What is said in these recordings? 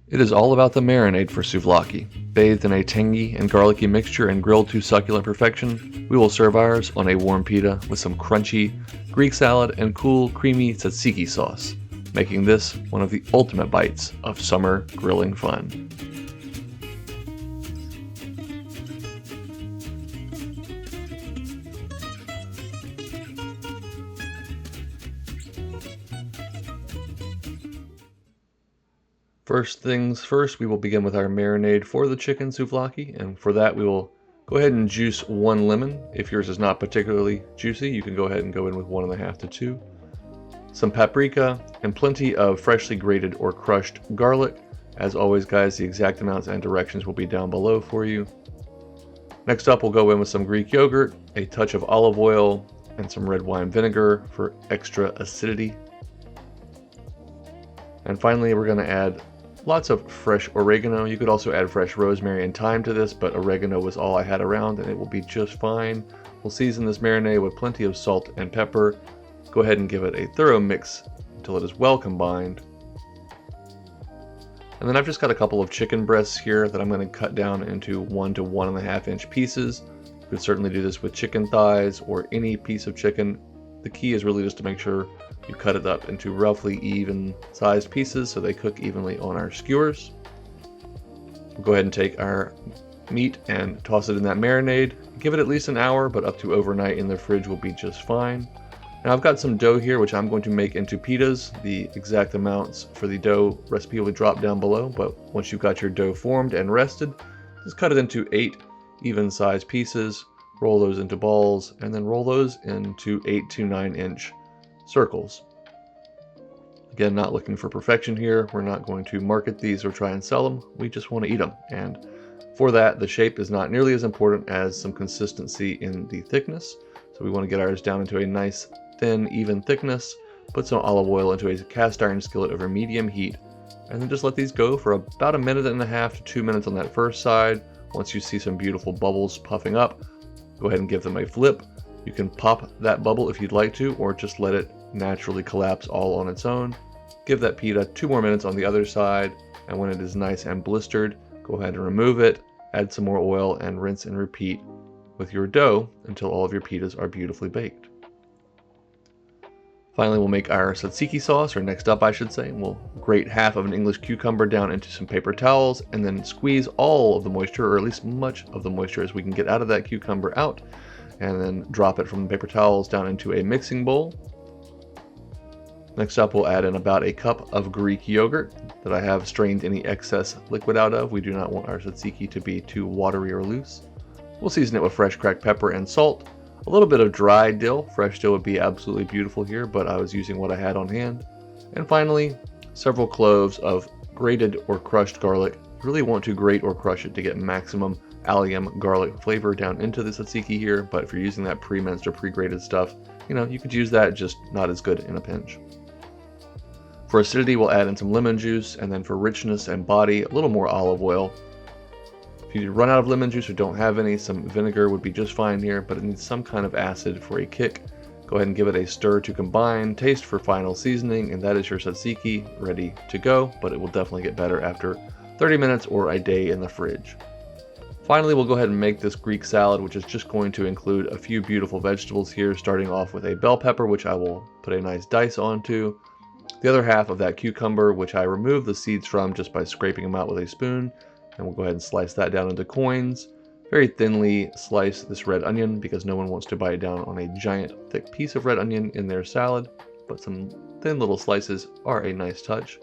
It is all about the marinade for souvlaki. Bathed in a tangy and garlicky mixture and grilled to succulent perfection, we will serve ours on a warm pita with some crunchy Greek salad and cool, creamy tzatziki sauce, making this one of the ultimate bites of summer grilling fun. First things first, we will begin with our marinade for the chicken souvlaki, and for that we will go ahead and juice 1 lemon. If yours is not particularly juicy, you can go ahead and go in with 1.5 to 2. Some paprika, and plenty of freshly grated or crushed garlic. As always, guys, the exact amounts and directions will be down below for you. Next up, we'll go in with some Greek yogurt, a touch of olive oil, and some red wine vinegar for extra acidity. And finally, we're going to add lots of fresh oregano. You could also add fresh rosemary and thyme to this, but oregano was all I had around and it will be just fine. We'll season this marinade with plenty of salt and pepper. Go ahead and give it a thorough mix until it is well combined. And then I've just got a couple of chicken breasts here that I'm going to cut down into 1 to 1.5 inch pieces. You could certainly do this with chicken thighs or any piece of chicken. The key is really just to make sure you cut it up into roughly even sized pieces so they cook evenly on our skewers. We'll go ahead and take our meat and toss it in that marinade. Give it at least an hour, but up to overnight in the fridge will be just fine. Now I've got some dough here which I'm going to make into pitas. The exact amounts for the dough recipe will drop down below, but once you've got your dough formed and rested, just cut it into 8 even sized pieces, roll those into balls, and then roll those into 8 to 9 inch circles. Again, not looking for perfection here. We're not going to market these or try and sell them. We just want to eat them. And for that, the shape is not nearly as important as some consistency in the thickness. So we want to get ours down into a nice, thin, even thickness. Put some olive oil into a cast iron skillet over medium heat. And then just let these go for about 1.5 minutes to 2 minutes on that first side. Once you see some beautiful bubbles puffing up, go ahead and give them a flip. You can pop that bubble if you'd like to, or just let it naturally collapse all on its own. Give that pita 2 more minutes on the other side, and when it is nice and blistered, go ahead and remove it, add some more oil, and rinse and repeat with your dough until all of your pitas are beautifully baked. Finally, we'll make our tzatziki sauce, or next up I should say. We'll grate half of an English cucumber down into some paper towels, and then squeeze all of the moisture, or at least much of the moisture as we can get out of that cucumber out, and then drop it from the paper towels down into a mixing bowl. Next up, we'll add in about a cup of Greek yogurt that I have strained any excess liquid out of. We do not want our tzatziki to be too watery or loose. We'll season it with fresh cracked pepper and salt. A little bit of dried dill. Fresh dill would be absolutely beautiful here, but I was using what I had on hand. And finally, several cloves of grated or crushed garlic. You really want to grate or crush it to get maximum allium garlic flavor down into the tzatziki here, but if you're using that pre-minced or pre-grated stuff, you could use that, just not as good in a pinch. For acidity, we'll add in some lemon juice, and then for richness and body, a little more olive oil. If you run out of lemon juice or don't have any, some vinegar would be just fine here, but it needs some kind of acid for a kick. Go ahead and give it a stir to combine, taste for final seasoning, and that is your tzatziki ready to go, but it will definitely get better after 30 minutes or a day in the fridge. Finally, we'll go ahead and make this Greek salad, which is just going to include a few beautiful vegetables here, starting off with a bell pepper, which I will put a nice dice onto. The other half of that cucumber, which I removed the seeds from just by scraping them out with a spoon, and we'll go ahead and slice that down into coins. Very thinly slice this red onion because no one wants to bite down on a giant thick piece of red onion in their salad, but some thin little slices are a nice touch.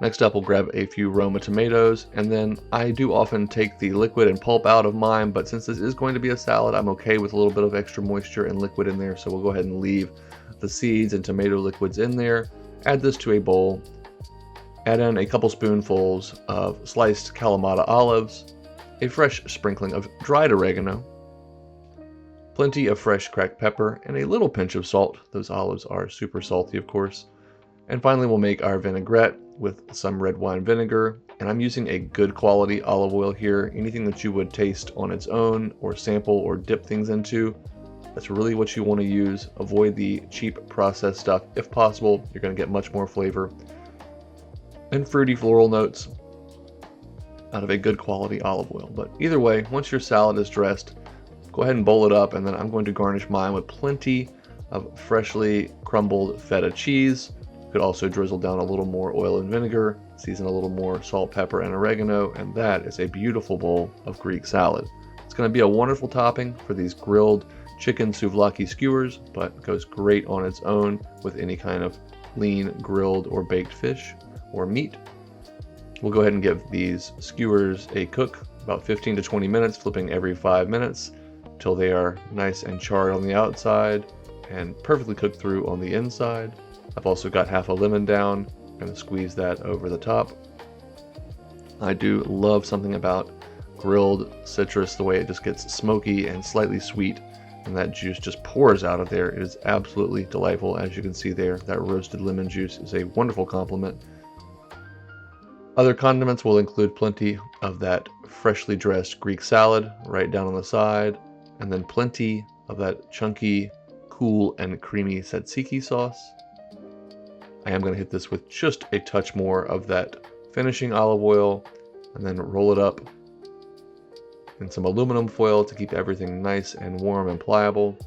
Next up, we'll grab a few Roma tomatoes, and then I do often take the liquid and pulp out of mine, but since this is going to be a salad, I'm okay with a little bit of extra moisture and liquid in there, so we'll go ahead and leave the seeds and tomato liquids in there. Add this to a bowl. Add in a couple spoonfuls of sliced Kalamata olives, a fresh sprinkling of dried oregano, plenty of fresh cracked pepper, and a little pinch of salt. Those olives are super salty, of course. And finally, we'll make our vinaigrette with some red wine vinegar. And I'm using a good quality olive oil here. Anything that you would taste on its own or sample or dip things into, that's really what you want to use. Avoid the cheap processed stuff if possible. You're going to get much more flavor. and fruity floral notes out of a good quality olive oil. But either way, once your salad is dressed, go ahead and bowl it up, and then I'm going to garnish mine with plenty of freshly crumbled feta cheese. You could also drizzle down a little more oil and vinegar, season a little more salt, pepper, and oregano, and that is a beautiful bowl of Greek salad. It's going to be a wonderful topping for these grilled chicken souvlaki skewers, but goes great on its own with any kind of lean grilled or baked fish or meat. We'll go ahead and give these skewers a cook about 15 to 20 minutes, flipping every 5 minutes till they are nice and charred on the outside and perfectly cooked through on the inside. I've also got half a lemon down. I'm going to squeeze that over the top. I do love something about grilled citrus, the way it just gets smoky and slightly sweet, and that juice just pours out of there. It is absolutely delightful. As you can see there, that roasted lemon juice is a wonderful complement. Other condiments will include plenty of that freshly dressed Greek salad right down on the side, and then plenty of that chunky, cool, and creamy tzatziki sauce. I am going to hit this with just a touch more of that finishing olive oil, and then roll it up in some aluminum foil to keep everything nice and warm and pliable.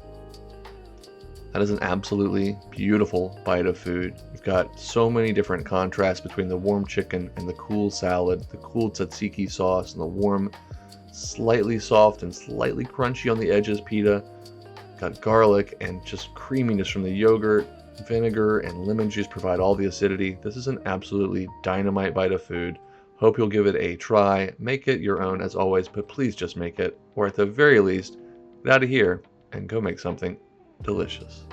That is an absolutely beautiful bite of food. You've got so many different contrasts between the warm chicken and the cool salad, the cool tzatziki sauce, and the warm, slightly soft and slightly crunchy on the edges pita. Got garlic and just creaminess from the yogurt. Vinegar and lemon juice provide all the acidity. This is an absolutely dynamite bite of food. Hope you'll give it a try. Make it your own as always, but please just make it, or at the very least, get out of here and go make something delicious.